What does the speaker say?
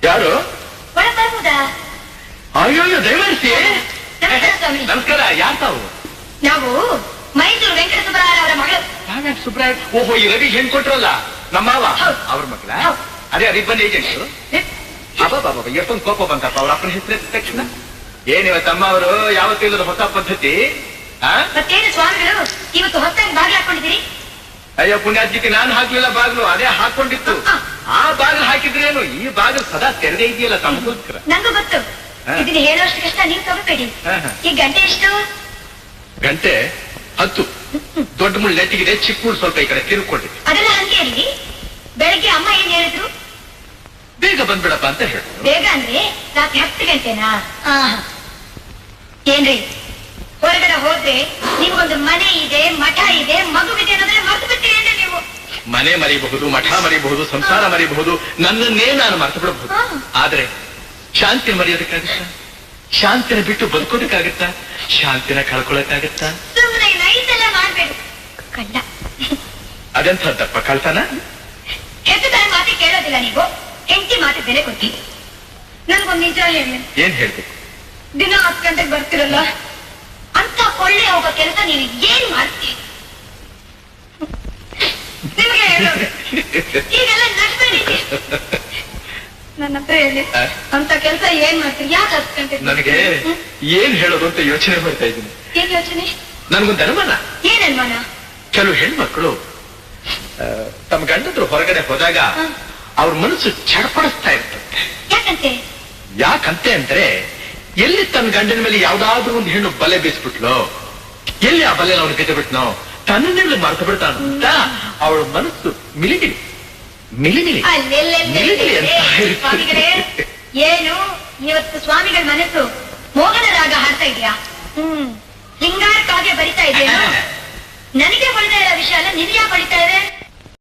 ಯಾರು? ಒಳಬರ್ಬೋದಾ? ಅಯ್ಯೋ ದಯಮಾಡಿಸಿ. ನಮಸ್ಕಾರ ಸ್ವಾಮಿ. ನಮಸ್ಕಾರ. ಯಾರು ತಾವು? ನಾವು ಮೈಸೂರು ವೆಂಕಟ ಸುಬ್ಬರಾಯ ಅವರ ಮಗಳು. ವೆಂಕಟ ಸುಬ್ಬರಾಯ? ಓಹೋ, ಈ ರವಿ ಹೆಣ್ ಕೊಟ್ರಲ್ಲ ನಮ್ಮ ಮಾವ, ಅವ್ರ ಮಕ್ಕಳ? ಅದೇ ರಿಬ್ಬನ್ ಏಜೆಂಟ್. ಅಬ್ಬಾ ಎಷ್ಟೊಂದು ಕೋಪ ಬಂತಪ್ಪ ಅವ್ರ ಅಪ್ಪನ ಹೆಸರು ತಕ್ಷಣ. ಏನಿವತ್ತಮ್ಮ ಅವರು ಯಾವತ್ತಿಲ್ಲದ ಹೊಸ ಪದ್ಧತಿ. ಮತ್ತೇನು ಸ್ವಾಮಿಗಳು ಇವತ್ತು ಹೊತ್ತಾಗಿ ಬಾಗಿಲು ಹಾಕೊಂಡಿದ್ದೀರಿ? ಅಯ್ಯೋ ಪುಣ್ಯಾಜಿಗೆ ನಾನು ಹಾಕ್ಲಿಲ್ಲ ಬಾಗಿಲು, ಅದೇ ಹಾಕೊಂಡಿತ್ತು. ಆ ಬಾಗಿಲು ಹಾಕಿದ್ರೇನು, ಈ ಬಾಗಿಲು ಸದಾ ತೆರೆದೇ ಇದೆಯಲ್ಲ ತಮಗೋಸ್ಕರ. ನಂಗೂ ಗೊತ್ತು, ಇದನ್ನ ಹೇಳೋಷ್ಟು ಕಷ್ಟ ನೀವು ತಗೋಬೇಡಿ. ಈ ಗಂಟೆ ಎಷ್ಟು? ಗಂಟೆ 10. ದೊಡ್ಡ ಮುಳ್ಳು ನೆಟ್ಟಿಗಿದೆ, ಚಿಕ್ಕ ಮುಳ್ಳು ಸ್ವಲ್ಪ ಈ ಕಡೆ ತಿರುಗಿಕೊಂಡಿದೆ. ಅದೆಲ್ಲ ಹಂಗೆ ಅಲ್ಲಿ. ಬೆಳಗ್ಗೆ ಅಮ್ಮ ಏನ್ ಹೇಳಿದ್ರು? ಬೇಗ ಬಂದ್ಬಿಡಪ್ಪ ಅಂತ ಹೇಳಿದ್ರು. ಬೇಗ ಅಂದ್ರೆ ರಾತ್ರಿ 10 ಗಂಟೆನಾ? ಏನ್ರಿ, ಹೊರಗಡೆ ಹೋದ್ರೆ ನಿಮ್ಗೊಂದು ಮನೆ ಇದೆ, ಮಠ ಇದೆ, ಮಗುವಿದೆ ಅನ್ನೋದ್ರೆ ಮರೆತು ಬಿಡ್ತೀರಿ ಅಂದ್ರೆ ನೀವು. ಮನೆ ಮರಿಬಹುದು, ಮಠ ಮರಿಬಹುದು, ಸಂಸಾರ ಮರಿಬಹುದು, ನನ್ನನ್ನೇ ನಾನು ಮರೆತು ಬಿಡಬಹುದು. ಆದ್ರೆ ಶಾಂತಿ ಮರೆಯೋದಕ್ಕಾಗತ್ತ? ಶಾಂತಿನ ಬಿಟ್ಟು ಬದುಕೋದಕ್ಕಾಗತ್ತ? ಶಾಂತಿನ ಕಳ್ಕೊಳ್ಳೋಕ್ಕಾಗತ್ತಾ? ಸುಮ್ಮನೆ ನೈಸೆಲ್ಲ ಮಾಡ್ಬೇಡಿ ಕಂಡ. ಅದೆಂಥದ್ದಪ್ಪ ಕಳ್ತನ? ಹೆಸರು ಮಾತಿ ಕೇಳೋದಿಲ್ಲ ನೀವು. ಹೆಂಡತಿ ಮಾತಿ ಬೆಲೆ ಕೊಟ್ಟಿ. ನನ್ಗೊಂದು ನಿಜ ಹೇಳಿ. ಏನ್ ಹೇಳ್ಬೇಕು? ದಿನ 10 ಗಂಟೆಗೆ ಬರ್ತಿರಲ್ಲ, ಅಂತ ಕೊಳ್ಳೆ ಹೋಗೋ ಕೆಲಸ ನೀವು ಏನ್ ಮಾಡ್ತೀವಿ? ನಿಮಗೆ ಹೇಳೋದು ಈಗೆಲ್ಲ ನಡ್ಬೇಡಿ. ನನ್ನ ಹತ್ರ ಹೇಳಿ, ಅಂತ ಕೆಲಸ ಏನ್ ಮಾಡ್ತೀರಿ? ಯಾಕೆ 10 ಗಂಟೆ? ನನಗೆ ಏನ್ ಹೇಳೋದು ಅಂತ ಯೋಚನೆ ಮಾಡ್ತಾ ಇದ್ದೀನಿ. ಏನ್ ಯೋಚನೆ? ನನ್ಗೊಂದು ಅನುಮಾನ. ಏನ್ ಅನುಮಾನ? ಕೆಲವು ಹೆಣ್ಮಕ್ಳು ತಮ್ಮ ಗಂಡದ್ರು ಹೊರಗಡೆ ಹೋದಾಗ ಅವ್ರ ಮನಸ್ಸು ಚಡಪಡಿಸ್ತಾ ಇರ್ತದೆ. ಯಾಕಂತೆ ಅಂದ್ರೆ, ಎಲ್ಲಿ ತನ್ನ ಗಂಡನ ಮೇಲೆ ಯಾವ್ದಾದ್ರೂ ಒಂದು ಹೆಣ್ಣು ಬಲೆ ಬೀಸ್ಬಿಟ್ಲು, ಎಲ್ಲಿ ಆ ಬಲೆ ಅವನು ಗೆದ್ದು ಬಿಟ್ನೋ, ತನ್ನೆಲ್ಲ ಮರೆತು ಬಿಡ್ತಾನಂತ ಅವಳ ಮನಸ್ಸು ಮಿಲಿಮಿಲಿ ಮಿಲಿಮಿಲಿ ಮಿಲಿಮಿಲಿ ಅಂತ. ಏನು ಇವತ್ತು ಸ್ವಾಮಿಗಳ ಮನಸ್ಸು ಮೋಹನ ರಾಗ ಹಾಡ್ತಾ ಇದೆಯಾ? ಶೃಂಗಾರಕ್ಕಾಗೆ ಬರಿತಾ